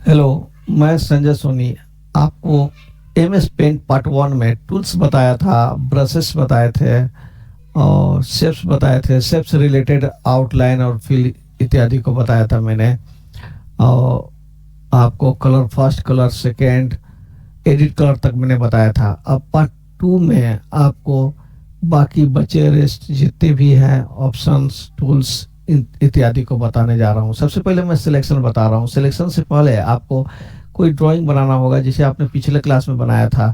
Hello, मैं संजय सोनी। आपको M S paint part one में टूल्स बताया था, ब्रशेस बताए थे और शेप्स बताए थे। शेप्स रिलेटेड आउटलाइन और फिल इत्यादि को बताया था मैंने। और आपको colour first, colour second, edit colour तक मैंने बताया था। अब पार्ट टू में आपको बाकी बचे रेस्ट जितने भी हैं ऑप्शंस, टूल्स इत्यादि को बताने जा रहा हूँ। सबसे पहले मैं सिलेक्शन बता रहा हूँ। सिलेक्शन से पहले आपको कोई ड्राइंग बनाना होगा, जिसे आपने पिछले क्लास में बनाया था।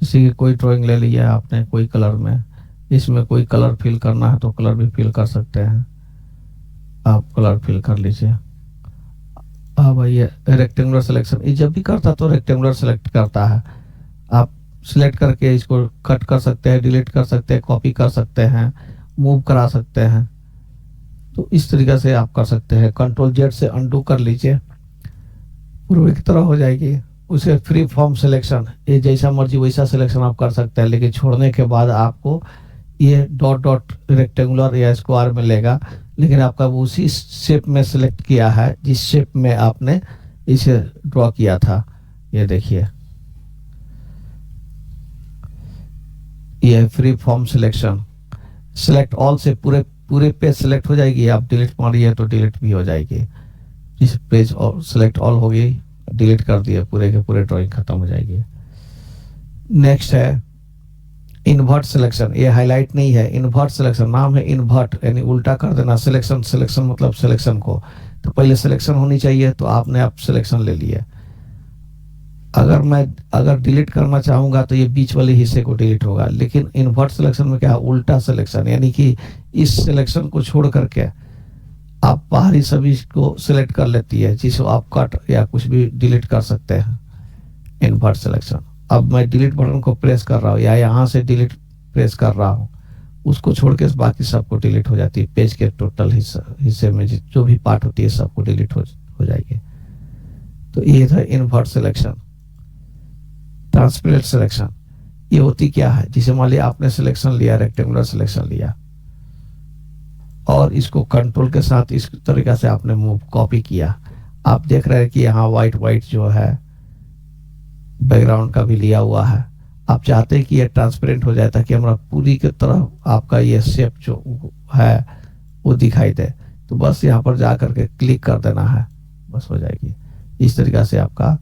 जैसे कि कोई ड्राइंग ले लिया आपने कोई कलर में, इसमें कोई कलर फिल करना है तो कलर भी फिल कर सकते हैं। आप कलर फिल कर लीजिए। अब ये रेक्टेंगुलर सिलेक्शन, ये जब भी करता तो रेक्टेंगुलर सेलेक्ट करता है। आप सिलेक्ट करके इसको कट कर सकते हैं, डिलीट कर सकते हैं, कॉपी कर सकते हैं, मूव करा सकते हैं। तो इस तरीके से आप कर सकते हैं। कंट्रोल जेड से अनडू कर लीजिए, पूर्व की तरह हो जाएगी। उसे फ्री फॉर्म सिलेक्शन, ये जैसा मर्जी वैसा सिलेक्शन आप कर सकते हैं, लेकिन छोड़ने के बाद आपको ये डॉट डॉट रेक्टेंगुलर या स्क्वायर में लेगा। लेकिन आपका वो उसी शेप में सिलेक्ट किया है जिस शेप में आपने इसे ड्रॉ किया था। ये देखिए, ये free form selection. Select all से पूरे पूरे पेज सिलेक्ट हो जाएगी। आप डिलीट मारिए तो डिलीट भी हो जाएगी। जिस पेज और सिलेक्ट ऑल होगी, डिलीट कर दिए, पूरे के पूरे ड्राइंग खत्म हो जाएगी। नेक्स्ट है इन्वर्ट सिलेक्शन। ये हाईलाइट नहीं है, इन्वर्ट सिलेक्शन नाम है। इन्वर्ट यानी उल्टा कर देना। सिलेक्शन, सिलेक्शन मतलब सिलेक्शन को, तो पहले सिलेक्शन होनी चाहिए, तो आपने आप सिलेक्शन ले लिया। अगर डिलीट करना चाहूंगा तो ये बीच वाले हिस्से को डिलीट होगा। लेकिन इन्वर्ट सिलेक्शन में क्या है, उल्टा सिलेक्शन, यानी कि इस सिलेक्शन को छोड़ करके आप बाहरी सभी को सिलेक्ट कर लेती है, जिसको आप कट या कुछ भी डिलीट कर सकते हैं। Invert selection. अब मैं डिलीट बटन को प्रेस कर रहा हूँ या यहाँ से डिलीट प्रेस कर रहा हूँ, उसको छोड़ के बाकी सबको डिलीट हो जाती है। पेज के टोटल हिस्से में जो भी पार्ट होती है सबको डिलीट हो जाएगी। तो ये था इन्वर्ट सिलेक्शन। ट्रांसपेरेंट सिलेक्शन, ये होती क्या है, जिसे मान लिया आपने सिलेक्शन लिया, रेक्टेंगुलर सिलेक्शन लिया और इसको कंट्रोल के साथ इस तरीके से आपने मूव कॉपी किया। आप देख रहे हैं कि यहाँ व्हाइट व्हाइट जो है बैकग्राउंड का भी लिया हुआ है। आप चाहते हैं कि ये ट्रांसपेरेंट हो जाए ताकि हमारा पूरी की तरह आपका ये शेप जो है वो दिखाई दे। तो बस यहाँ पर जा करके क्लिक कर देना है, बस हो जाएगी। इस तरीके से आपका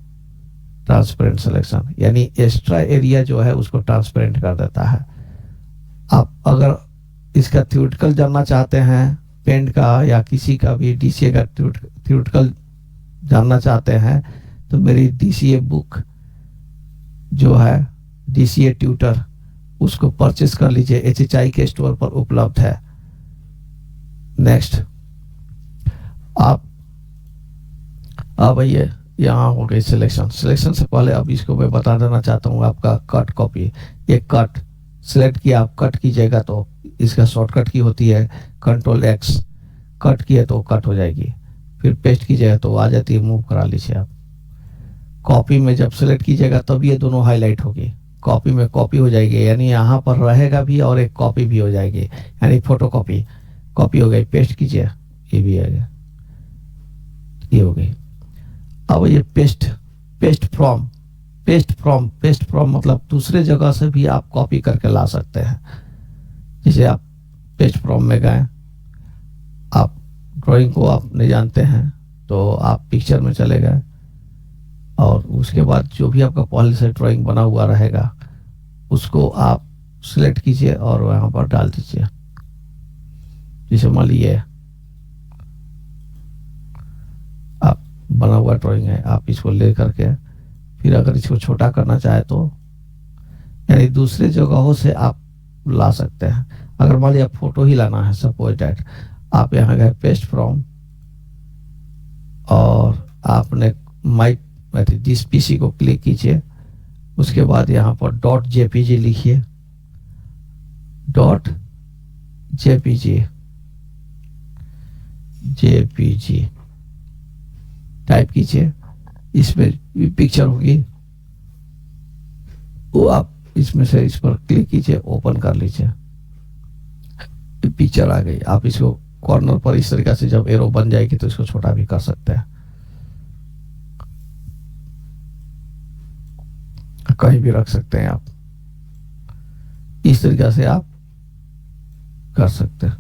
ट्रांसपेरेंट सिलेक्शन, यानी एक्स्ट्रा एरिया जो है उसको ट्रांसपेरेंट कर देता है। आप अगर इसका थ्योरेटिकल जानना चाहते हैं, पेंट का या किसी का भी डीसीए का थ्योरेटिकल जानना चाहते हैं, तो मेरी डीसीए बुक जो है डीसीए ट्यूटर, उसको परचेस कर लीजिए, एचएचआई के स्टोर पर उपलब्ध है। नेक्स्ट, आप अब ये यहाँ हो गई सिलेक्शन। सिलेक्शन से पहले अब इसको मैं बता देना चाहता हूँ, आपका कट कॉपी। ये कट सिलेक्ट किया, आप कट कीजिएगा तो इसका शॉर्टकट की होती है कंट्रोल एक्स। कट किए तो कट हो जाएगी, फिर पेस्ट कीजिएगा तो आ जाती है, मूव करा लीजिए आप। कॉपी में जब सिलेक्ट कीजिएगा तब ये दोनों हाईलाइट होगी। कॉपी में कॉपी हो जाएगी, यानी यहाँ पर रहेगा भी और एक कॉपी भी हो जाएगी, यानी फोटो कॉपी। कॉपी हो गई, पेस्ट कीजिए, ये भी आ गया, ये हो गई। अब ये पेस्ट, पेस्ट फ्रॉम मतलब दूसरे जगह से भी आप कॉपी करके ला सकते हैं। जैसे आप पेस्ट फ्रॉम में गए, आप ड्राइंग को आप नहीं जानते हैं तो आप पिक्चर में चले गए और उसके बाद जो भी आपका पहले से ड्राइंग बना हुआ रहेगा उसको आप सिलेक्ट कीजिए और वहां पर डाल दीजिए। जैसे मान लीजिए आप बना हुआ ड्राइंग है, आप इसको ले करके फिर अगर इसको छोटा करना चाहे तो यानी दूसरे जगहों से आप ला सकते हैं। अगर मान लिया फोटो ही लाना है, सपोज दैट, आप यहाँ गए पेस्ट फ्रॉम और आपने माई जिस पीसी को क्लिक कीजिए, उसके बाद यहाँ पर डॉट जेपीजी लिखिए, डॉट जेपीजी टाइप कीजिए। इसमें पिक्चर होगी, वो आप इसमें से इस पर क्लिक कीजिए, ओपन कर लीजिए, पिक्चर आ गई। आप इसको कॉर्नर पर इस तरीके से जब एरो बन जाएगी तो इसको छोटा भी कर सकते हैं। कहीं भी रख सकते हैं आप। इस तरीके से आप कर सकते हैं।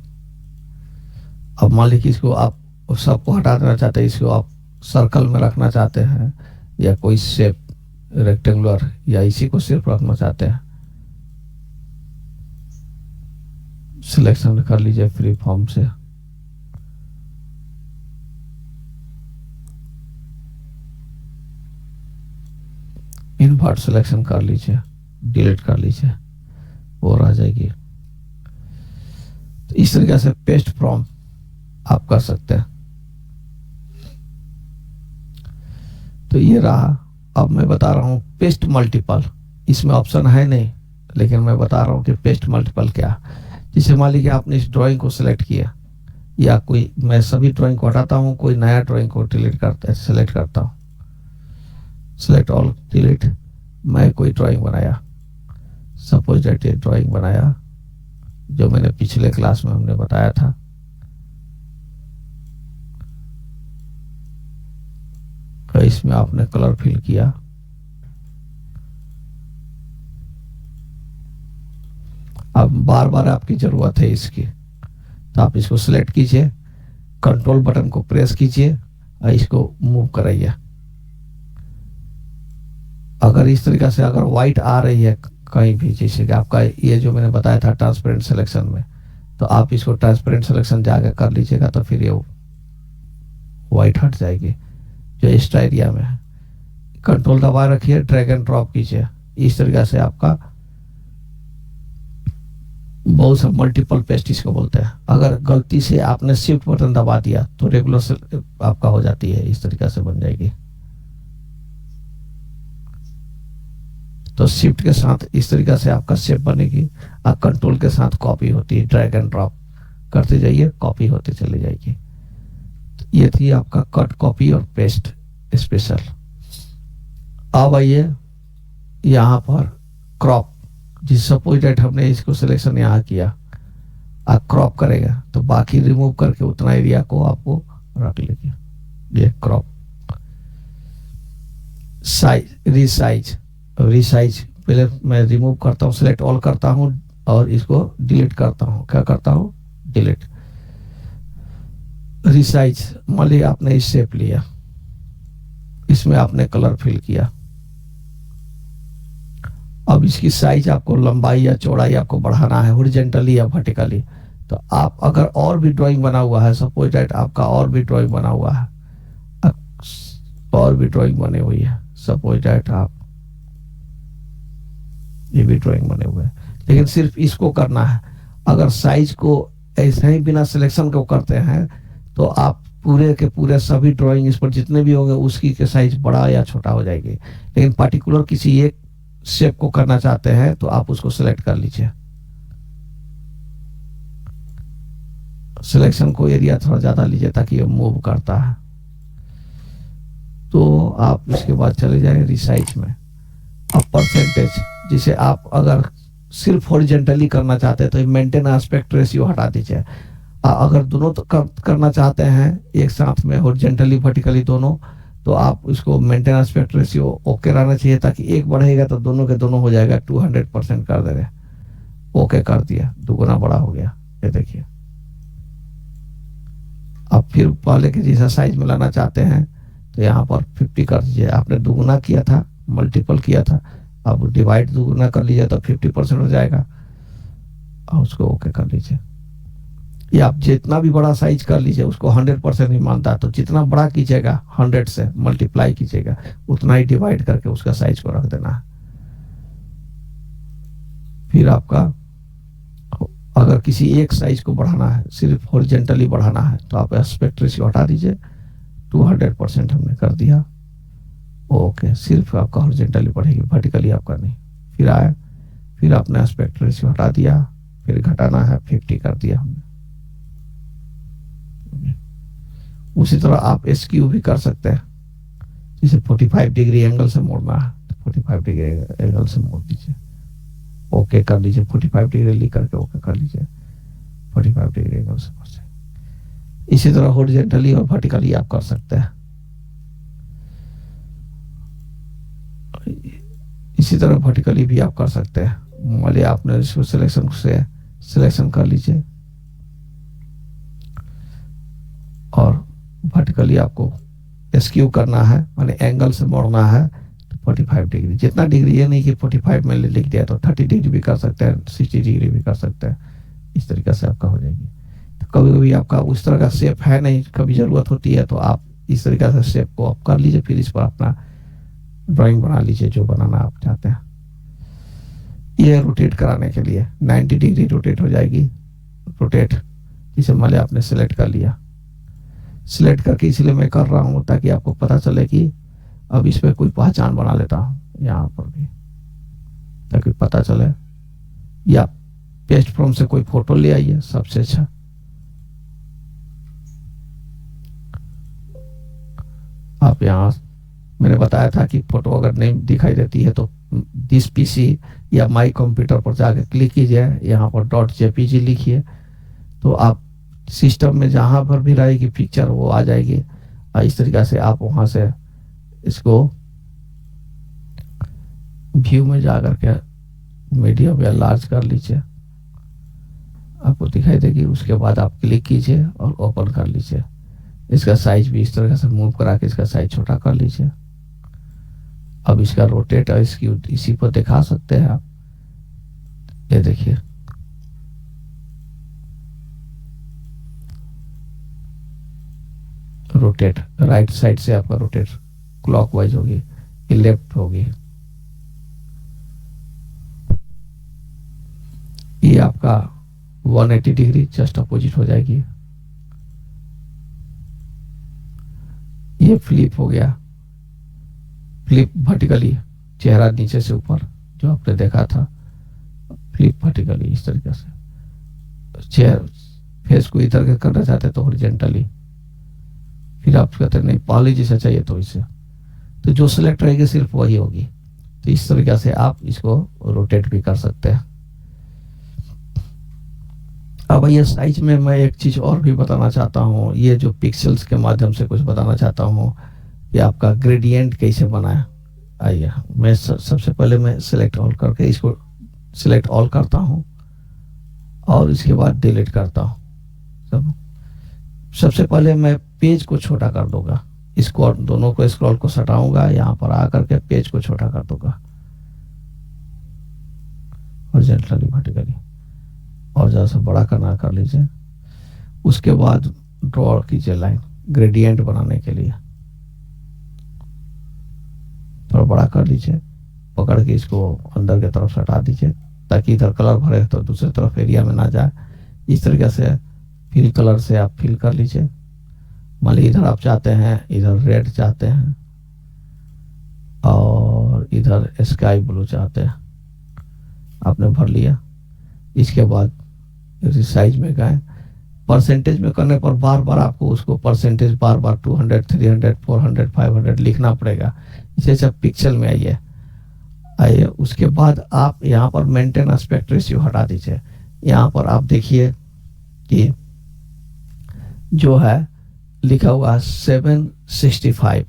अब मान लीजिए इसको आप सबको हटा देना चाहते हैं, इसको आप सर्कल में रखना चाहते हैं या कोई शेप रेक्टेंगुलर या इसी को सिर्फ रखना चाहते हैं, सिलेक्शन कर लीजिए फ्री फॉर्म से। इन्वर्ट सिलेक्शन कर लीजिए, डिलीट कर लीजिए, वो रह जाएगी। तो इस तरीके से पेस्ट फ्रॉम आप कर सकते हैं। तो ये रहा। अब मैं बता रहा हूं पेस्ट मल्टीपल, इसमें ऑप्शन है नहीं, लेकिन मैं बता रहा हूं कि पेस्ट मल्टीपल क्या। जैसे मान लीजिए आपने इस ड्राइंग को सिलेक्ट किया, या कोई, मैं सभी ड्राइंग को हटाता हूं, कोई नया ड्राइंग को डिलीट करता है, सिलेक्ट करता हूं, सिलेक्ट ऑल डिलीट। मैं कोई ड्राइंग बनाया, सपोज दैट ये ड्राइंग बनाया जो मैंने पिछले क्लास में हमने बताया था। इसमें आपने कलर फिल किया, अब बार बार आपकी जरूरत है इसकी, तो आप इसको सिलेक्ट कीजिए, कंट्रोल बटन को प्रेस कीजिए और इसको मूव कराइए। अगर इस तरीके से अगर व्हाइट आ रही है कहीं भी, जैसे कि आपका ये जो मैंने बताया था ट्रांसपेरेंट सिलेक्शन में, तो आप इसको ट्रांसपेरेंट सिलेक्शन जाके कर लीजिएगा, तो फिर ये व्हाइट हट जाएगी जो इस एरिया में है। कंट्रोल दबा रखिए, ड्रैग एंड ड्रॉप कीजिए। इस तरीके से आपका बहुत सा मल्टीपल पेस्ट इसको बोलते हैं। अगर गलती से आपने शिफ्ट बटन दबा दिया तो रेगुलर आपका हो जाती है, इस तरीके से बन जाएगी। तो शिफ्ट के साथ इस तरीके से आपका शेप बनेगी, और कंट्रोल के साथ कॉपी होती है, ड्रैग एंड ड्रॉप करते जाइए, कॉपी होती चली जाएगी। तो ये थी आपका कट, कॉपी और पेस्ट स्पेशल। अब आइए यहाँ पर क्रॉप। जिस सपोज डेट हमने इसको सिलेक्शन यहाँ किया, आप क्रॉप करेगा तो बाकी रिमूव करके उतना एरिया को आपको रख लीजिए। ये क्रॉप, साइज, रीसाइज। रीसाइज पहले मैं रिमूव करता हूँ, सिलेक्ट ऑल करता हूँ और इसको डिलीट करता हूँ। क्या करता हूँ? डिलीट। रीसाइज, मान लीजिए आपने इस शेप लिया, इसमें आपने कलर फिल किया, अब इसकी साइज आपको लंबाई या चौड़ाई आपको बढ़ाना है, हॉरिजॉन्टली या वर्टिकली। तो आप अगर और भी ड्राइंग बना हुआ है, सपोज दैट आपका और भी ड्राइंग बना हुआ है, और भी ड्राइंग बनी हुई है, सपोज दैट आप ये भी ड्राइंग बने हुए हैं, लेकिन सिर्फ इसको करना है। अगर साइज को ऐसे ही बिना सिलेक्शन को करते हैं तो आप पूरे के पूरे सभी ड्राइंग इस पर जितने भी होंगे उसकी के साइज बड़ा या छोटा हो जाएगी। लेकिन पार्टिकुलर किसी एक शेप को करना चाहते हैं तो आप उसको सिलेक्ट कर लीजिए। सिलेक्शन को एरिया थोड़ा ज्यादा लीजिए ताकि ये मूव करता है। तो आप इसके बाद चले जाएं रिसाइज में। अब परसेंटेज, जिसे आप अगर सिर्फ हॉरिजॉन्टली करना चाहते हैं तो मेंटेन एस्पेक्ट रेशियो हटा दीजिए। अगर दोनों तो करना चाहते हैं एक साथ में, हॉरिजॉन्टली वर्टिकली दोनों, तो आप इसको मेंटेन एस्पेक्ट रेशियो ओके रहना चाहिए, ताकि एक बढ़ेगा तो दोनों के दोनों हो जाएगा। 200% कर देंगे, ओके कर दिया, दुगुना बड़ा हो गया। ये देखिए। अब फिर पहले के जैसा साइज में लाना चाहते हैं तो यहाँ पर 50 कर दीजिए। आपने दुगुना किया था, मल्टीपल किया था, अब डिवाइड दुगुना कर लीजिए तो 50% हो जाएगा, और उसको ओके कर लीजिए। या आप जितना भी बड़ा साइज कर लीजिए, उसको 100% नहीं मानता, तो जितना बड़ा कीजिएगा 100 से मल्टीप्लाई कीजिएगा, उतना ही डिवाइड करके उसका साइज को रख देना है। फिर आपका अगर किसी एक साइज को बढ़ाना है, सिर्फ हॉरिजॉन्टली बढ़ाना है, तो आप एस्पेक्ट रेशियो हटा दीजिए। 200% हमने कर दिया, ओके। सिर्फ आपका हॉरिजॉन्टली बढ़ेगी, वर्टिकली आपका नहीं। फिर आए, फिर आपने एस्पेक्ट रेशियो हटा दिया, फिर घटाना है 50 कर दिया हमने। उसी तरह आप एसक्यू भी कर सकते हैं, जैसे 45 डिग्री एंगल से मोड़ना है तो 45 डिग्री एंगल से मोड़ दीजिए, ओके कर लीजिए। 45 डिग्री ली करके ओके कर लीजिए, 45 डिग्री एंगल से मोड़ दीजिए। इसी तरह हॉरिजॉन्टली और वर्टिकली आप कर सकते हैं। इसी इसी तरह वर्टिकली भी आप कर सकते हैं। मान लिया आपने इसको सिलेक्शन कर लीजिए और वर्टिकली आपको स्क्यू करना है, माने एंगल से मोड़ना है तो 45 डिग्री, जितना डिग्री, ये नहीं कि 45 में लिख दिया तो 30 डिग्री भी कर सकते हैं, 60 डिग्री भी कर सकते हैं। इस तरीके से आपका हो जाएगी। तो कभी कभी आपका उस तरह का शेप है नहीं, कभी ज़रूरत होती है तो आप इस तरीके से शेप को आप कर लीजिए, फिर इस पर अपना ड्राइंग बना लीजिए जो बनाना आप चाहते हैं। ये रोटेट कराने के लिए 90 डिग्री रोटेट हो जाएगी। रोटेट जिसे मान लिया आपने सिलेक्ट कर लिया, सिलेक्ट करके इसलिए मैं कर रहा हूँ ताकि आपको पता चले कि अब इस पर कोई पहचान बना लेता हूँ यहाँ पर भी, ताकि पता चले। या पेस्ट फ्रॉम से कोई फोटो ले आइए, सबसे अच्छा। आप यहाँ मैंने बताया था कि फोटो अगर नहीं दिखाई देती है तो दिस पीसी या माई कंप्यूटर पर जाकर क्लिक कीजिए, यहाँ पर .jpg लिखिए तो आप सिस्टम में जहां पर भी रहेगी पिक्चर वो आ जाएगी। और इस तरीके से आप वहां से इसको व्यू में जाकर के मीडियम या लार्ज कर लीजिए, आपको दिखाई देगी। उसके बाद आप क्लिक कीजिए और ओपन कर लीजिए। इसका साइज भी इस तरह से मूव करा के इसका साइज छोटा कर लीजिए। अब इसका रोटेट और इसकी इसी पर दिखा सकते हैं आप, ये देखिए। रोटेट राइट साइड से आपका रोटेट क्लॉकवाइज होगी, ये लेफ्ट होगी। ये आपका 180 डिग्री जस्ट अपोजिट हो जाएगी। ये फ्लिप हो गया, फ्लिप वर्टिकली, चेहरा नीचे से ऊपर जो आपने देखा था, फ्लिप वर्टिकली इस तरीके से। चेहरा फेस को इधर के करना चाहते तो हॉरिजॉन्टली, फिर आप कहते नहीं पहले जैसा चाहिए तो इसे, तो जो सिलेक्ट रहेगी सिर्फ वही होगी। तो इस तरीके से आप इसको रोटेट भी कर सकते हैं। अब ये साइज में मैं एक चीज और भी बताना चाहता हूँ, ये जो पिक्सेल्स के माध्यम से कुछ बताना चाहता हूँ कि आपका ग्रेडियंट कैसे बनाए। आइए मैं सबसे पहले मैं सिलेक्ट ऑल करके इसको सिलेक्ट ऑल करता हूँ और इसके बाद डिलीट करता हूँ। सबसे पहले मैं पेज को छोटा कर दूंगा, इसको दोनों को स्क्रॉल को हटाऊंगा, यहाँ पर आकर के पेज को छोटा कर दूंगा हॉरिजॉन्टली वर्टिकली, और जैसा बड़ा करना कर लीजिए। उसके बाद ड्रॉ कीजिए लाइन ग्रेडियंट बनाने के लिए, थोड़ा बड़ा कर लीजिए, पकड़ के इसको अंदर की तरफ हटा दीजिए ताकि इधर कलर भरे तो दूसरी तरफ एरिया में ना जाए। इस तरीके से फिल कलर से आप फिल कर लीजिए। मान लीजिए इधर आप चाहते हैं, इधर रेड चाहते हैं और इधर स्काई ब्लू चाहते हैं, आपने भर लिया। इसके बाद साइज में गए, परसेंटेज में करने पर बार बार आपको उसको परसेंटेज बार बार 200, 300, 400, 500 लिखना पड़ेगा। इसे सब पिक्सल में आइए। उसके बाद आप यहाँ पर मेंटेन एस्पेक्ट रेशियो हटा दीजिए। यहाँ पर आप देखिए कि जो है लिखा हुआ 765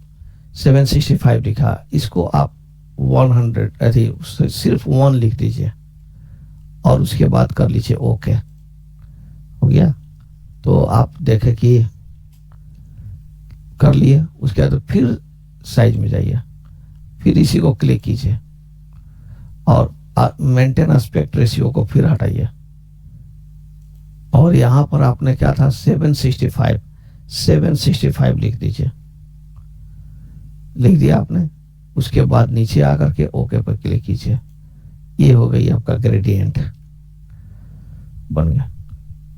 लिखा, इसको आप 100 सिर्फ 1 लिख दीजिए और उसके बाद कर लीजिए ओके। हो गया तो आप देखें कि कर लिए। उसके बाद फिर साइज में जाइए, फिर इसी को क्लिक कीजिए और मेंटेन एस्पेक्ट रेशियो को फिर हटाइए और यहां पर आपने क्या था 765 लिख दीजिए। लिख दिया आपने। उसके बाद नीचे आकर के ओके पर क्लिक कीजिए। ये हो गई आपका ग्रेडियंट बन गया।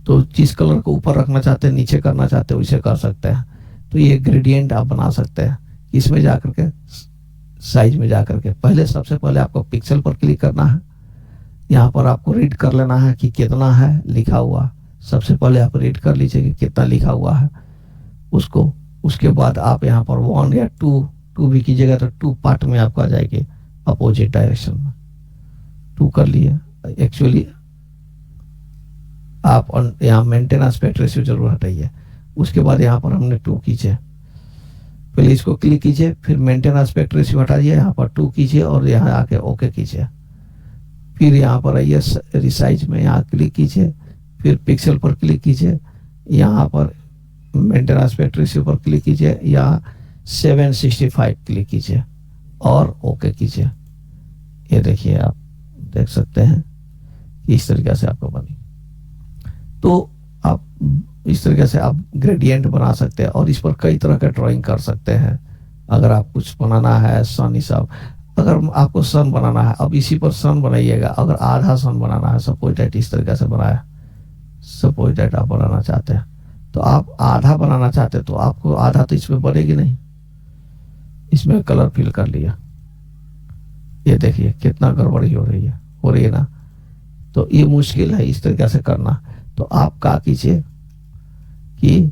तो जिस कलर को ऊपर रखना चाहते हैं, नीचे करना चाहते हैं, उसे कर सकते हैं। तो ये ग्रेडियंट आप बना सकते हैं। इसमें जाकर के साइज में जाकर के पहले सबसे पहले आपको पिक्सल पर क्लिक करना है। यहाँ पर आपको रीड कर लेना है कि कितना है लिखा हुआ। सबसे पहले आप रीड कर लीजिए कि कितना लिखा हुआ है उसको। उसके बाद आप यहाँ पर 1 या 2 भी कीजिएगा तो 2 पार्ट में आपको आ जाएगी अपोजिट डायरेक्शन में। 2 कर लिए। एक्चुअली आप यहाँ मेंटेन एस्पेक्ट रेशियो जरूर हटाइए। उसके बाद यहाँ पर हमने 2 कीजिए। पहले इसको क्लिक कीजिए, फिर मेंटेन एस्पेक्ट रेशियो हटाइए, यहाँ पर 2 कीजिए और यहाँ आके ओके कीजिए। फिर यहाँ पर आइए रिसाइज में, यहाँ क्लिक कीजिए, फिर पिक्सल पर क्लिक कीजिए, यहाँ पर मेंटेन एस्पेक्ट रेशियो पर क्लिक कीजिए, यहाँ 765 क्लिक कीजिए और ओके कीजिए। ये देखिए, आप देख सकते हैं कि इस तरीके से आपको बनी। तो आप इस तरीके से आप ग्रेडियंट बना सकते हैं और इस पर कई तरह का ड्राइंग कर सकते हैं। अगर आप कुछ बनाना है सन, सब अगर आपको सन बनाना है, अब इसी पर सन बनाइएगा। अगर आधा सन बनाना है, सपोज दैट इस तरीके से बनाया, सपोज दैट आप बनाना चाहते हैं, तो आप आधा बनाना चाहते हैं तो आपको आधा तो इसमें बनेगी नहीं। इसमें कलर फिल कर लिया, ये देखिए कितना गड़बड़ी हो रही है ना। तो ये मुश्किल है इस तरीके से करना। तो आप क्या कीजिए कि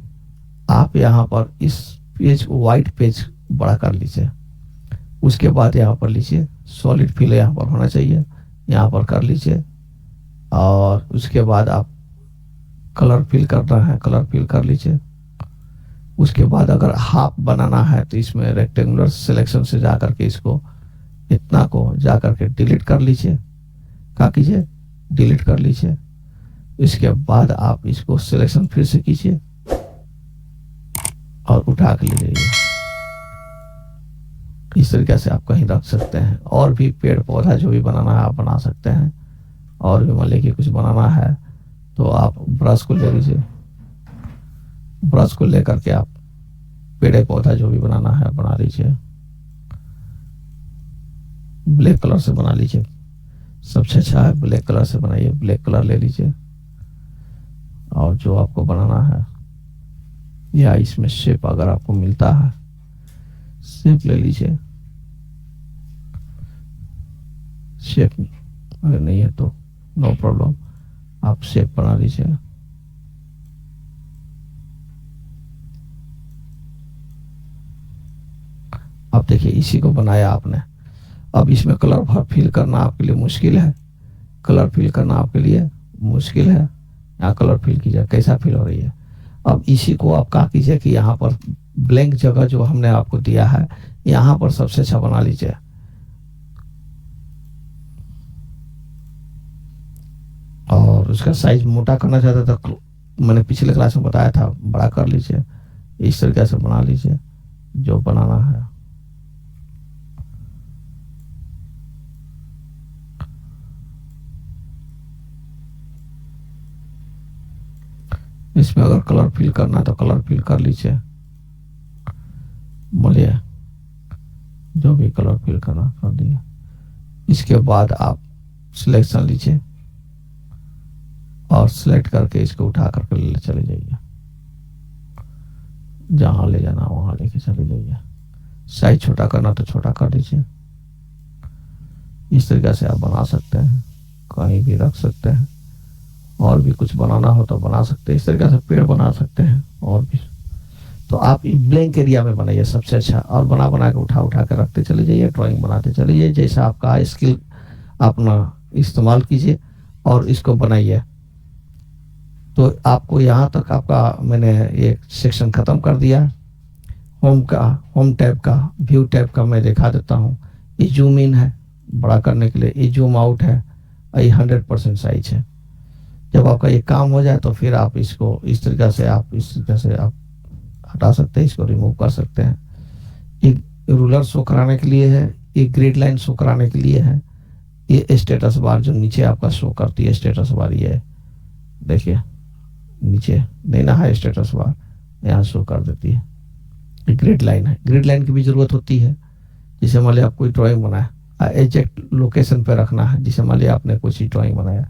आप यहाँ पर इस पेज, वाइट पेज बड़ा कर लीजिए। उसके बाद यहाँ पर लीजिए सॉलिड फिल, यहाँ पर होना चाहिए, यहाँ पर कर लीजिए। और उसके बाद आप कलर फिल करना है, कलर फिल कर लीजिए। उसके बाद अगर हाफ बनाना है तो इसमें रेक्टेंगुलर सिलेक्शन से जा करके इसको इतना को जा करके डिलीट कर लीजिए। क्या कीजिए, डिलीट कर लीजिए। इसके बाद आप इसको सिलेक्शन फिर से कीजिए और उठा के ले जाइए। इस तरीके से आप कहीं रख सकते हैं। और भी पेड़ पौधा जो भी बनाना है आप बना सकते हैं। और भी मान लीजिए कुछ बनाना है तो आप ब्रश को ले लीजिए, ब्रश को लेकर के आप पेड़ पौधा जो भी बनाना है बना लीजिए। ब्लैक कलर से बना लीजिए, सबसे अच्छा है ब्लैक कलर से बनाइए। ब्लैक कलर ले लीजिए और जो आपको बनाना है, या इसमें शेप अगर आपको मिलता है शेप ले लीजिए। शेप अगर नहीं है तो नो प्रॉब्लम, आप शेप बना लीजिए। अब देखिए इसी को बनाया आपने। अब इसमें कलर फिल करना आपके लिए मुश्किल है, कलर फिल करना आपके लिए मुश्किल है। यहाँ कलर फिल कीजिए, कैसा फिल हो रही है। अब इसी को आप क्या कीजिए कि यहाँ पर ब्लैंक जगह जो हमने आपको दिया है, यहाँ पर सबसे अच्छा बना लीजिए। और उसका साइज मोटा करना चाहता था, तो मैंने पिछले क्लास में बताया था, बड़ा कर लीजिए। इस तरीके से बना लीजिए जो बनाना है। इसमें अगर कलर फिल करना है तो कलर फिल कर लीजिए, बोलिए जो भी कलर फिल करना कर दिए। इसके बाद आप सिलेक्शन लीजिए और सिलेक्ट करके इसको उठा करके ले चले जाइए, जहां ले जाना वहां लेके चले जाइए। साइज छोटा करना तो छोटा कर दीजिए। इस तरीके से आप बना सकते हैं, कहीं भी रख सकते हैं। और भी कुछ बनाना हो तो बना सकते हैं, इस तरीके से पेड़ बना सकते हैं। और भी तो आप ब्लैंक एरिया में बनाइए सबसे अच्छा, और बना बना के उठा उठा के रखते चले जाइए, ड्राइंग बनाते चले जाइए। जैसा आपका स्किल अपना इस्तेमाल कीजिए और इसको बनाइए। तो आपको यहाँ तक आपका मैंने एक सेक्शन खत्म कर दिया। होम टैब का, व्यू टैब का मैं दिखा देता हूँ। ये जूम इन है बड़ा करने के लिए, ये जूम आउट है, ये 100% साइज है। जब आपका ये काम हो जाए तो फिर आप इसको इस तरीके से आप हटा सकते हैं, इसको रिमूव कर सकते हैं। एक रूलर शो कराने के लिए है, एक ग्रिड लाइन शो कराने के लिए है। ये स्टेटस बार जो नीचे आपका शो करती है, स्टेटस बार ये है, देखिए नीचे नहीं ना है स्टेटस बार, यहाँ शो कर देती है। ये ग्रिड लाइन है, ग्रिड लाइन की भी जरूरत होती है। जैसे मान लिया आप कोई ड्राइंग बनाया, एग्जैक्ट लोकेशन पे रखना है। जैसे मान लिया आपने कोई ड्राइंग बनाया,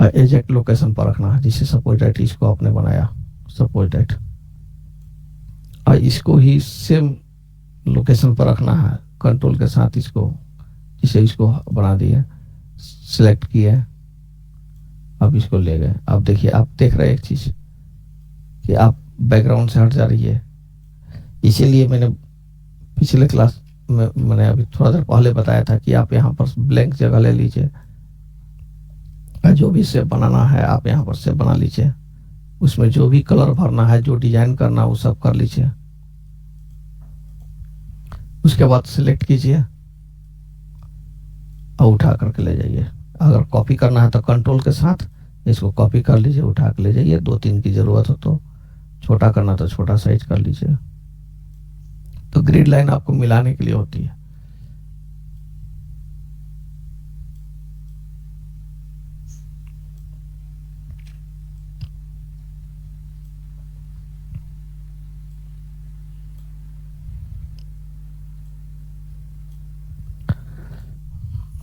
एग्जैक्ट लोकेशन पर रखना है। जैसे सपोज दैट इसको आपने बनाया, सपोज दैट, और इसको ही सेम लोकेशन पर रखना है कंट्रोल के साथ। इसको जिसे इसको बना दिए, सिलेक्ट किए, अब इसको ले गए। अब देखिए, आप देख रहे हैं एक चीज कि आप बैकग्राउंड से हट जा रही है। इसीलिए मैंने पिछले क्लास में मैंने अभी थोड़ा देर पहले बताया था कि आप यहाँ पर ब्लैंक जगह ले लीजिए, जो भी शेप बनाना है आप यहाँ पर शेप बना लीजिए। उसमें जो भी कलर भरना है, जो डिजाइन करना है वो सब कर लीजिए। उसके बाद सिलेक्ट कीजिए और उठा करके ले जाइए। अगर कॉपी करना है तो कंट्रोल के साथ इसको कॉपी कर लीजिए, उठा के ले जाइए। 2-3 की जरूरत हो तो, छोटा करना तो छोटा साइज कर लीजिए। तो ग्रिड लाइन आपको मिलाने के लिए होती है।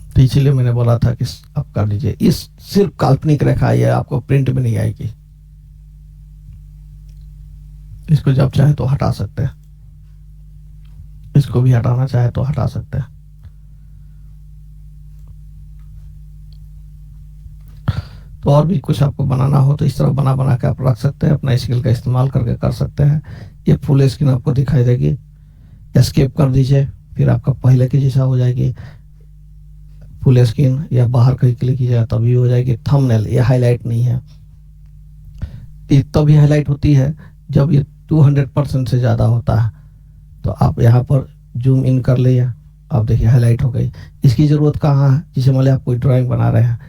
तो इसीलिए मैंने बोला था कि आप कर लीजिए। इस सिर्फ काल्पनिक रेखा ये आपको प्रिंट में नहीं आएगी। इसको जब चाहे तो हटा सकते हैं, इसको भी हटाना चाहे तो हटा सकते हैं। तो और भी कुछ आपको बनाना हो तो इस तरह बना बना के आप रख सकते हैं, अपना स्किल का इस्तेमाल करके कर सकते हैं। ये फुल स्क्रीन आपको दिखाई देगी, एस्केप कर दीजिए, फिर आपका पहले की जैसा हो जाएगी फुल स्क्रीन, या बाहर कहीं क्लिक कीजिएगा तभी हो जाएगी। थंबनेल ये हाईलाइट नहीं है, ये तभी हाईलाइट होती है जब ये 200% से ज़्यादा होता है। तो आप यहाँ पर जूम इन कर लिया, आप देखिए हाईलाइट हो गई। इसकी ज़रूरत कहाँ है? जैसे मान लिया आप कोई ड्राइंग बना रहे हैं,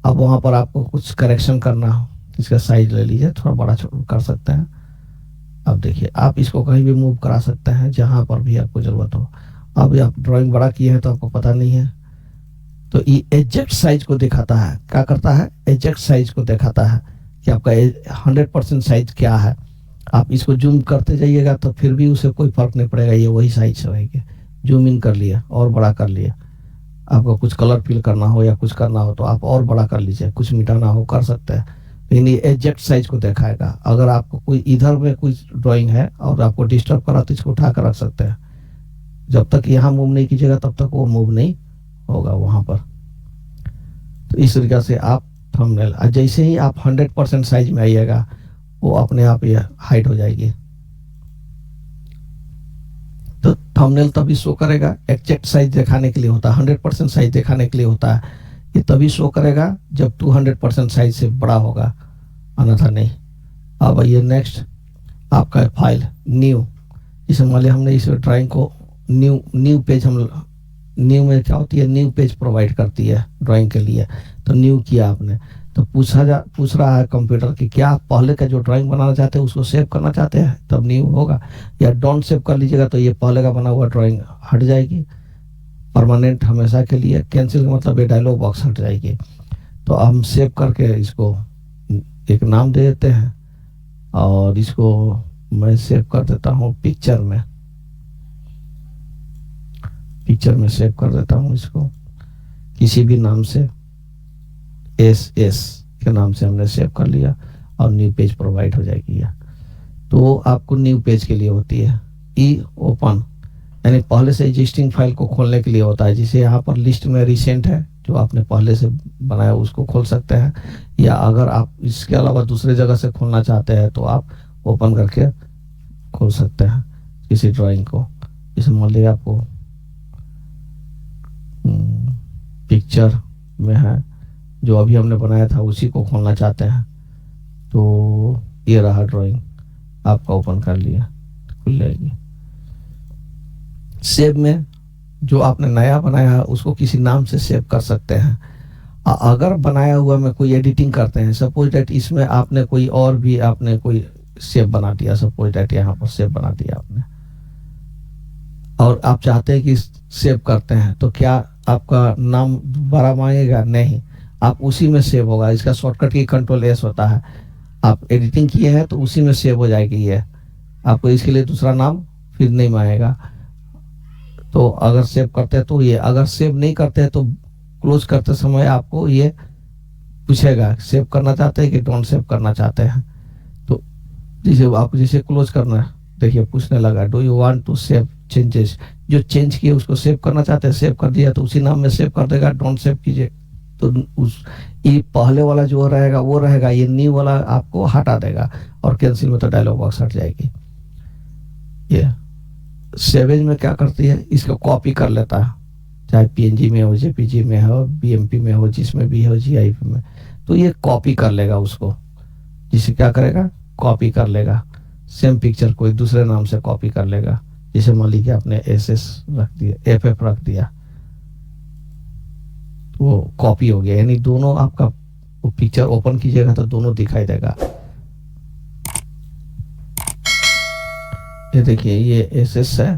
अब वहाँ पर आपको कुछ करेक्शन करना हो, इसका साइज ले लीजिए, थोड़ा बड़ा कर सकते हैं। अब देखिए आप इसको कहीं भी मूव करा सकते हैं जहाँ पर भी आपको ज़रूरत हो। अब आप ड्राइंग बड़ा किए हैं तो आपको पता नहीं है, तो ये एग्जैक्ट साइज को दिखाता है। क्या करता है? एग्जैक्ट साइज को दिखाता है कि आपका 100% साइज क्या है। आप इसको जूम करते जाइएगा तो फिर भी उसे कोई फर्क नहीं पड़ेगा, ये वही साइज रहेगी। जूम इन कर लिया और बड़ा कर लिया, आपको कुछ कलर फिल करना हो या कुछ करना हो तो आप और बड़ा कर लीजिए, कुछ मिटाना हो कर सकते हैं। लेकिन ये एग्जैक्ट साइज को दिखाएगा। अगर आपको कोई इधर में कोई ड्राइंग है और आपको डिस्टर्ब करा तो इसको उठा कर रख सकते हैं। जब तक यहाँ मूव नहीं कीजिएगा तब तक वो मूव नहीं होगा वहां पर। तो इस तरीके से आप थंबनेल, जैसे ही आप 100% साइज में आइएगा वो अपने आप ये हाइड हो जाएगी। तो थंबनेल तभी शो करेगा, एग्जैक्ट साइज दिखाने के लिए होता है, 100% साइज दिखाने के लिए होता है। ये तभी शो करेगा जब 200% साइज से बड़ा होगा, अन्यथा नहीं। अब ये नेक्स्ट आपका फाइल न्यू, इस मान लिया हमने इस ड्राइंग को न्यू पेज, हम न्यू में क्या होती है, न्यू पेज प्रोवाइड करती है ड्राइंग के लिए। तो न्यू किया आपने तो पूछ रहा है कंप्यूटर कि क्या आप पहले का जो ड्राइंग बनाना चाहते हैं उसको सेव करना चाहते हैं, तब न्यू होगा। या डोंट सेव कर लीजिएगा तो ये पहले का बना हुआ ड्राइंग हट जाएगी परमानेंट, हमेशा के लिए। कैंसिल का मतलब ये डायलॉग बॉक्स हट जाएगी। तो हम सेव करके इसको एक नाम दे देते हैं और इसको मैं सेव कर देता हूँ पिक्चर में सेव कर देता हूँ इसको किसी भी नाम से, एस के नाम से हमने सेव कर लिया और न्यू पेज प्रोवाइड हो जाएगी। यह तो आपको न्यू पेज के लिए होती है। ई ओपन यानी पहले से एग्जिस्टिंग फाइल को खोलने के लिए होता है, जिसे यहाँ पर लिस्ट में रिसेंट है जो आपने पहले से बनाया उसको खोल सकते हैं। या अगर आप इसके अलावा दूसरे जगह से खोलना चाहते हैं तो आप ओपन करके खोल सकते हैं किसी ड्राइंग को। जैसे मान लीजिए आपको पिक्चर में है जो अभी हमने बनाया था उसी को खोलना चाहते हैं, तो ये रहा ड्राइंग, आपका ओपन कर लिया खुल जाएगी। सेव में जो आपने नया बनाया है उसको किसी नाम से सेव कर सकते हैं। अगर बनाया हुआ में कोई एडिटिंग करते हैं, सपोज दैट इसमें आपने कोई और भी आपने कोई सेव बना दिया, सपोज दैट यहाँ पर सेव बना दिया आपने और आप चाहते हैं कि सेव करते हैं, तो क्या आपका नाम दोबारा मांगेगा? नहीं, आप उसी में सेव होगा। इसका शॉर्टकट की कंट्रोल S होता है। आप एडिटिंग किए हैं तो उसी में सेव हो जाएगी ये, आपको इसके लिए दूसरा नाम फिर नहीं मांगेगा। तो अगर सेव करते हैं तो ये, अगर सेव नहीं करते हैं तो क्लोज करते समय आपको ये पूछेगा सेव करना चाहते हैं कि डोंट सेव करना चाहते हैं। तो जिसे क्लोज करना है, देखिए पूछने लगा do you want to save changes, जो चेंज किए उसको सेव करना चाहते हैं, सेव कर दिया तो उसी नाम में सेव कर देगा। डोंट सेव कीजिए तो ये पहले वाला जो रहेगा वो रहेगा, ये न्यू वाला आपको हटा देगा और कैंसिल में तो डायलॉग बॉक्स हट जाएगी। ये सेवेज में क्या करती है, इसको कॉपी कर लेता है, चाहे PNG में हो, JPG में हो, BMP में हो, जिसमें भी हो, GIF में, तो ये कॉपी कर लेगा उसको। जिसे क्या करेगा, कॉपी कर लेगा। सेम पिक्चर कोई दूसरे नाम से कॉपी कर लेगा, जैसे मान लीजिए आपने SS रख दिया, FF रख दिया, वो कॉपी हो गया, यानी दोनों आपका वो पिक्चर ओपन कीजिएगा तो दोनों दिखाई देगा। ये देखिए ये SS है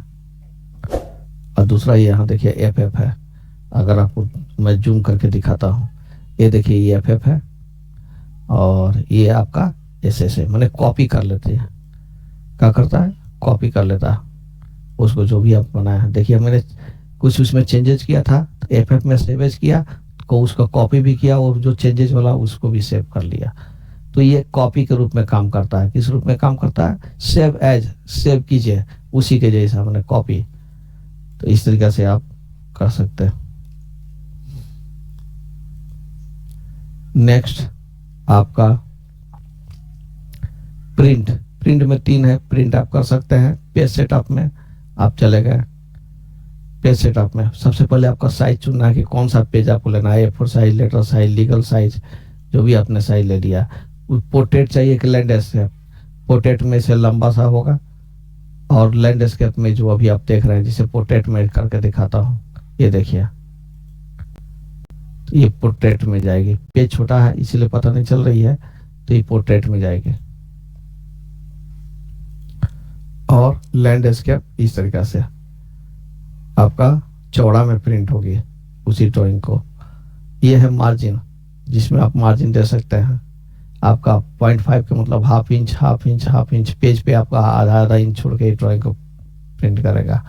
और दूसरा यहाँ देखिए FF है। अगर आपको मैं जूम करके दिखाता हूँ, ये देखिए ये FF है और ये आपका SS है। मैंने कॉपी कर लेते हैं, क्या करता है, कॉपी कर लेता है उसको जो भी आप बनाया है। देखिए मैंने कुछ उसमें चेंजेस किया था तो FF में सेव एज किया, को उसका कॉपी भी किया और जो चेंजेस वाला उसको भी सेव कर लिया। तो ये कॉपी के रूप में काम करता है। किस रूप में काम करता है, सेव एज, सेव कीजिए उसी के जैसा, मैंने कॉपी। तो इस तरीके से आप कर सकते हैं। नेक्स्ट आपका प्रिंट। प्रिंट में 3 है। प्रिंट आप कर सकते हैं पेज सेटअप में, आप चले गए पेज सेटअप में। सबसे पहले आपका साइज चुनना है कि कौन सा पेज आपको लेना है, A4 size, letter size, legal size, जो भी आपने साइज ले लिया। पोर्ट्रेट चाहिए कि लैंडस्केप, पोर्ट्रेट में से लंबा सा होगा और लैंडस्केप में जो अभी आप देख रहे हैं, जिसे पोर्ट्रेट में करके दिखाता हूँ, ये देखिए तो ये पोर्ट्रेट में जाएगी। पेज छोटा है इसलिए पता नहीं चल रही है, तो ये पोर्ट्रेट में जाएगी। और लैंडस्केप इस तरीके से आपका चौड़ा में प्रिंट होगी उसी ड्राइंग को। ये है मार्जिन, जिसमें आप मार्जिन दे सकते हैं। आपका 0.5 का मतलब half inch, half inch, half inch. Page पे आपका आधा आधा इंच छोड़ के ड्राइंग को प्रिंट करेगा।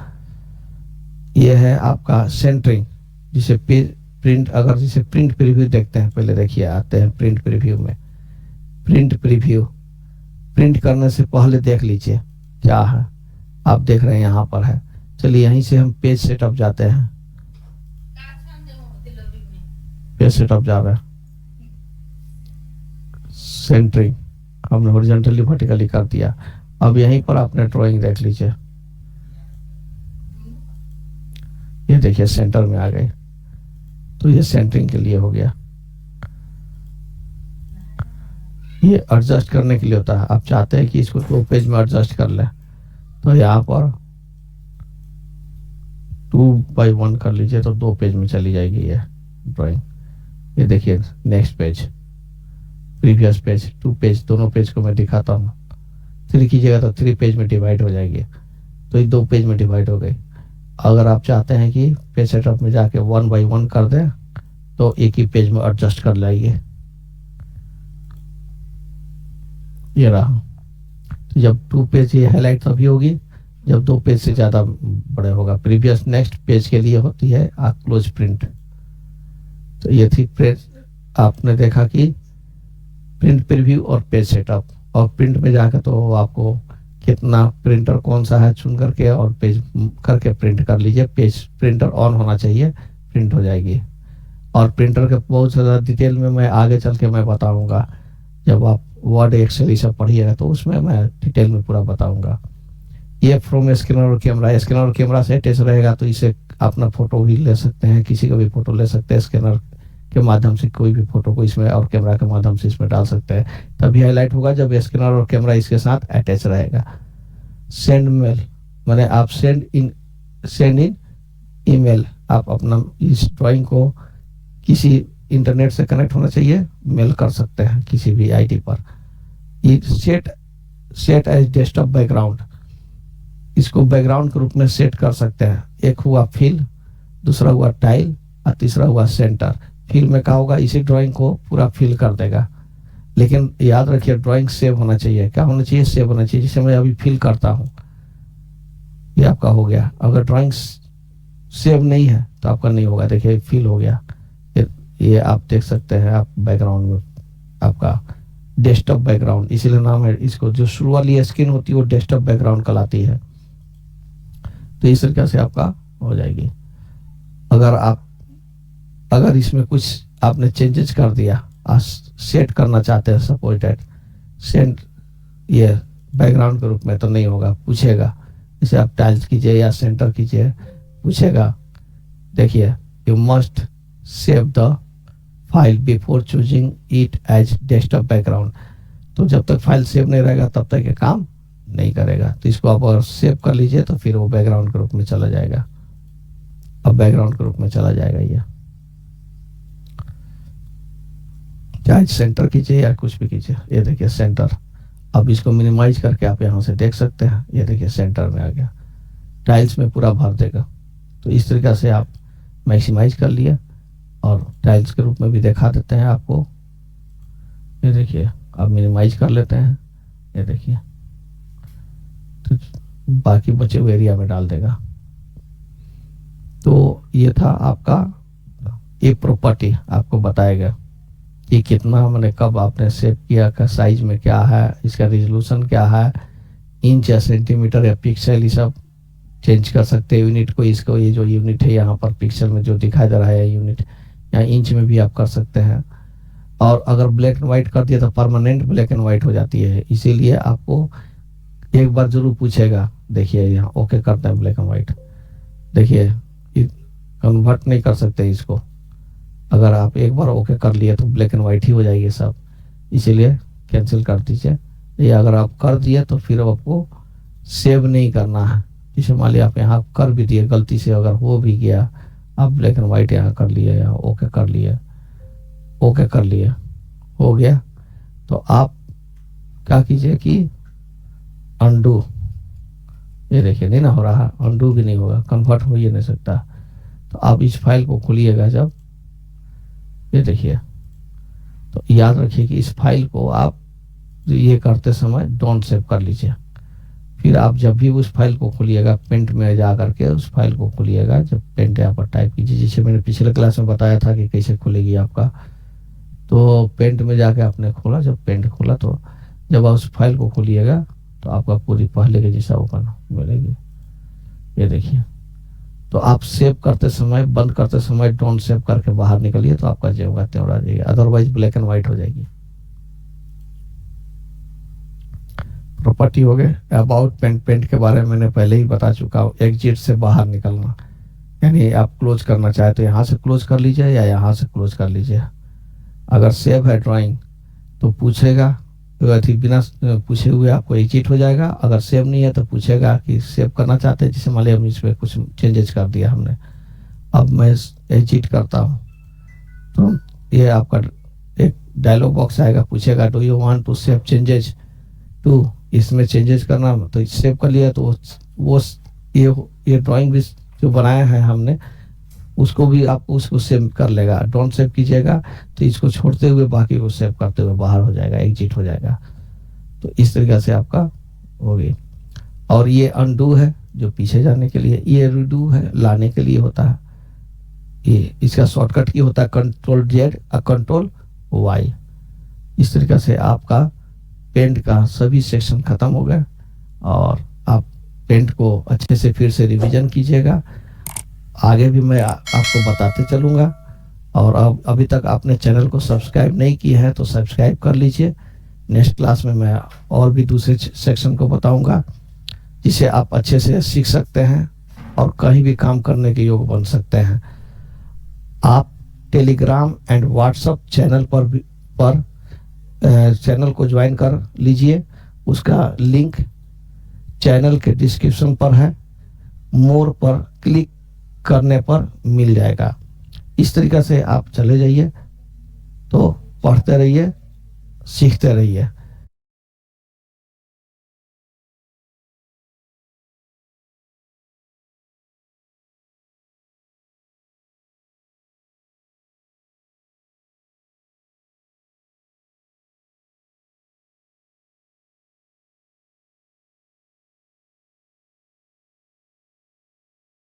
ये है आपका सेंटरिंग, जिसे पेज प्रिंट, अगर जिसे प्रिंट प्रीव्यू देखते हैं, पहले देखिए आते हैं प्रिंट प्रीव्यू में। प्रिंट प्रीव्यू प्रिंट करने से पहले देख लीजिए क्या है, आप देख रहे हैं यहाँ पर है। चलिए यहीं से हम पेज सेटअप जाते हैं, पेज सेटअप जा रहे हैं। सेंटरिंग हमने हॉरिजॉन्टली वर्टिकली कर दिया। अब यहीं पर आपने ड्राइंग देख लीजिए, ये देखिए सेंटर में आ गई। तो ये सेंटरिंग के लिए हो गया। ये एडजस्ट करने के लिए होता है। आप चाहते हैं कि इसको 2 पेज में एडजस्ट कर लें, तो यहाँ पर 2x1 कर लीजिए तो 2 पेज में चली जाएगी ये ड्राइंग। ये देखिए next page, previous page, 2 page, दोनों पेज को मैं दिखाता हूँ। 3 कीजिएगा तो 3 पेज में डिवाइड हो जाएगी, तो ये 2 पेज में डिवाइड हो गई। अगर आप चाहते हैं कि पेज सेटअप में जाके 1x1 कर दें तो एक ही पेज में एडजस्ट कर लाइए। ये रहा। तो जब 2 पेज ये हाईलाइट तभी होगी जब 2 पेज से ज्यादा बड़े होगा। प्रीवियस नेक्स्ट पेज के लिए होती है क्लोज प्रिंट। तो ये थी प्रिंट, आपने देखा कि प्रिंट प्रीव्यू और पेज सेटअप। और प्रिंट में जाकर तो आपको कितना प्रिंटर कौन सा है चुन करके और पेज करके प्रिंट कर लीजिए। पेज प्रिंटर ऑन होना चाहिए, प्रिंट हो जाएगी। और प्रिंटर के बहुत ज़्यादा डिटेल में मैं आगे चल के मैं बताऊंगा, जब आप वर्ड एक्सेल ये सब पढ़िएगा तो उसमें मैं डिटेल में पूरा बताऊंगा। ये फ्रॉम स्कैनर और कैमरा, स्कैनर और कैमरा से अटैच रहेगा, तो इसे अपना फोटो भी ले सकते हैं, किसी का भी फोटो ले सकते हैं। स्कैनर के माध्यम से कोई भी फोटो को इसमें और कैमरा के माध्यम से इसमें डाल सकते हैं, तभी हाईलाइट होगा जब स्कैनर और कैमरा इसके साथ अटैच रहेगा। सेंड मेल, मैंने आप सेंड इन ईमेल, आप अपना इस ड्राइंग को किसी इंटरनेट से कनेक्ट होना चाहिए, मेल कर सकते हैं किसी भी आईडी पर। ये सेट एज डेस्कटॉप बैकग्राउंड, इसको बैकग्राउंड के रूप में सेट कर सकते हैं। एक हुआ फिल, दूसरा हुआ टाइल और तीसरा हुआ सेंटर। फिल में क्या होगा, इसी ड्राइंग को पूरा फिल कर देगा। लेकिन याद रखिए ड्राइंग सेव होना चाहिए। क्या होना चाहिए, सेव होना चाहिए। जैसे मैं अभी फिल करता हूँ, ये आपका हो गया। अगर ड्राइंग सेव नहीं है तो आपका नहीं होगा। देखिए फिल हो गया, ये आप देख सकते हैं। आप बैकग्राउंड में आपका डेस्कटॉप बैकग्राउंड, इसीलिए नाम है इसको। जो शुरू वाली स्क्रीन होती है वो डेस्कटॉप बैकग्राउंड कहलाती है। तो इस तरीके से आपका हो जाएगी। अगर इसमें कुछ आपने चेंजेस कर दिया, सेट करना चाहते हैं सपोर्टेड सेंट ये बैकग्राउंड के रूप में, तो नहीं होगा, पूछेगा। जैसे आप टाइल्स कीजिए या सेंटर कीजिए, पूछेगा। देखिए you must save the file before choosing it as desktop background. तो जब तक फाइल सेव नहीं रहेगा तब तक ये काम नहीं करेगा। तो इसको आप अगर सेव कर लीजिए तो फिर वो बैकग्राउंड के रूप में चला जाएगा। अब बैकग्राउंड के रूप में चला जाएगा ये, चाहे सेंटर कीजिए या कुछ भी कीजिए। ये देखिए सेंटर। अब इसको मिनिमाइज करके आप यहाँ से देख सकते हैं, ये देखिए सेंटर में आ गया, टाइल्स में पूरा भर देगा। तो इस तरीक़ा से आप मैक्सिमाइज कर लिए और टाइल्स के रूप में भी दिखा देते हैं आपको। ये देखिए अब मिनिमाइज कर लेते हैं, ये देखिए तो बाकी बचे हुए एरिया में डाल देगा। तो ये था आपका एक प्रॉपर्टी, आपको बताएगा कि कितना मैंने कब आपने सेव किया, का साइज में क्या है, इसका रिजोल्यूशन क्या है, इंच या सेंटीमीटर या पिक्सल, ये सब चेंज कर सकते हैं यूनिट को। इसको ये जो यूनिट है यहाँ पर पिक्सल में जो दिखाई दे रहा है यूनिट, यहाँ इंच में भी आप कर सकते हैं। और अगर ब्लैक एंड वाइट कर दिया तो परमानेंट ब्लैक एंड वाइट हो जाती है, इसीलिए आपको एक बार जरूर पूछेगा। देखिए यहाँ ओके करते हैं ब्लैक एंड वाइट, देखिए कन्वर्ट नहीं कर सकते इसको। अगर आप एक बार ओके कर लिए तो ब्लैक एंड वाइट ही हो जाएगी सब, इसीलिए कैंसिल कर दीजिए। ये अगर आप कर दिए तो फिर आपको सेव नहीं करना है। जैसे मान लिया आप यहाँ कर भी दिए, गलती से अगर हो भी गया, आप ब्लैक एंड वाइट यहाँ कर लिए, यहाँ ओके कर लिए, ओके कर लिए, हो गया। तो आप क्या कीजिए कि अंडू, ये देखिए नहीं ना हो रहा, अंडू भी नहीं होगा, कन्वर्ट हो ही नहीं सकता। तो आप इस फाइल को खोलिएगा जब, ये देखिए, तो याद रखिए कि इस फाइल को आप ये करते समय डोंट सेव कर लीजिए। फिर आप जब भी उस फाइल को खोलिएगा, पेंट में जा करके उस फाइल को खोलिएगा, जब पेंट यहाँ पर टाइप कीजिए, जैसे मैंने पिछले क्लास में बताया था कि कैसे खुलेगी आपका। तो पेंट में जाके आपने खोला, जब पेंट खोला तो जब आप उस फाइल को खोलिएगा तो आपका पूरी पहले के जैसा ओपन मिलेगी। ये देखिए, तो आप सेव करते समय, बंद करते समय डोंट सेव करके बाहर निकलिए तो आपका जो होगा त्यों आ जाएगा, अदरवाइज ब्लैक एंड व्हाइट हो जाएगी। प्रॉपर्टी हो गए। अबाउट पेंट के बारे में मैंने पहले ही बता चुका हूँ। एग्जिट से बाहर निकलना, यानी आप क्लोज करना चाहे तो यहाँ से क्लोज कर लीजिए या यहाँ से क्लोज कर लीजिए। अगर सेव है ड्राइंग तो पूछेगा, तो बिना पूछे हुए आपको एग्जिट हो जाएगा। अगर सेव नहीं है तो पूछेगा कि सेव करना चाहते हैं, जैसे मान लिया हम इसमें कुछ चेंजेस कर दिया हमने, अब मैं एग्जिट करता हूँ तो ये आपका एक डायलॉग बॉक्स आएगा, पूछेगा do you want to save changes to, इसमें चेंजेस करना तो सेव कर लिया तो वो ये ड्राइंग भी जो बनाया है हमने उसको भी आपको उसको सेव कर लेगा। डोंट सेव कीजिएगा तो इसको छोड़ते हुए बाकी को सेव करते हुए बाहर हो जाएगा, एग्जिट हो जाएगा। तो इस तरीके से आपका होगी। और ये अनडू है जो पीछे जाने के लिए, ये रिडू है लाने के लिए होता है। ये इसका शॉर्टकट की होता है कंट्रोल जेड और कंट्रोल वाई। इस तरीके से आपका पेंट का सभी सेक्शन खत्म हो गया और आप पेंट को अच्छे से फिर से रिवीजन कीजिएगा। आगे भी मैं आपको बताते चलूँगा। और अब अभी तक आपने चैनल को सब्सक्राइब नहीं किया है तो सब्सक्राइब कर लीजिए। नेक्स्ट क्लास में मैं और भी दूसरे सेक्शन को बताऊंगा जिसे आप अच्छे से सीख सकते हैं और कहीं भी काम करने के योग बन सकते हैं। आप टेलीग्राम एंड व्हाट्सएप चैनल पर चैनल को ज्वाइन कर लीजिए। उसका लिंक चैनल के डिस्क्रिप्शन पर है, मोर पर क्लिक करने पर मिल जाएगा। इस तरीके से आप चले जाइए तो पढ़ते रहिए, सीखते रहिए।